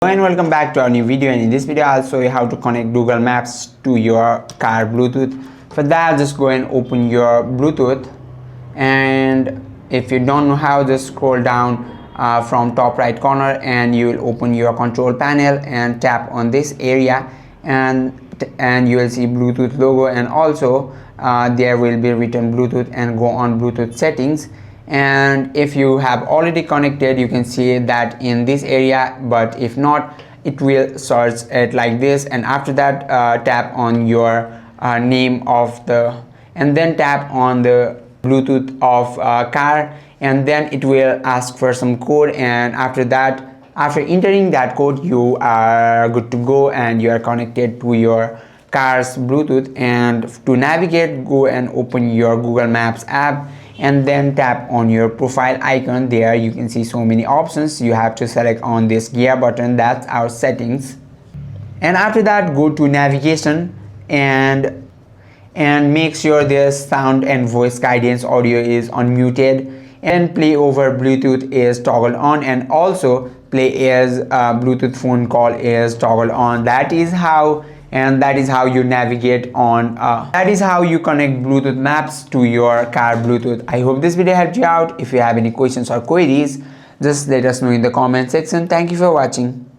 Hello and welcome back to our new video, and in this video I'll show you how to connect Google Maps to your car Bluetooth. For that, just go and open your Bluetooth, and if you don't know how, just scroll down from top right corner and you will open your control panel and tap on this area, and you will see Bluetooth logo, and also there will be written Bluetooth, and go on Bluetooth settings. And if you have already connected, you can see that in this area, but if not, it will search it like this. And after that, tap on your name of the, and then tap on the Bluetooth of car, and then it will ask for some code, and after that, after entering that code, you are good to go and you are connected to your car's Bluetooth. And to navigate, go and open your Google Maps app and then tap on your profile icon. There you can see so many options. You have to select on this gear button, that's our settings. And after that, go to navigation and make sure this sound and voice guidance audio is unmuted, and play over Bluetooth is toggled on, and also play as Bluetooth phone call is toggled on. That is how you navigate on that is how you connect Bluetooth maps to your car Bluetooth. I hope this video helped you out. If you have any questions or queries, just let us know in the comment section. Thank you for watching.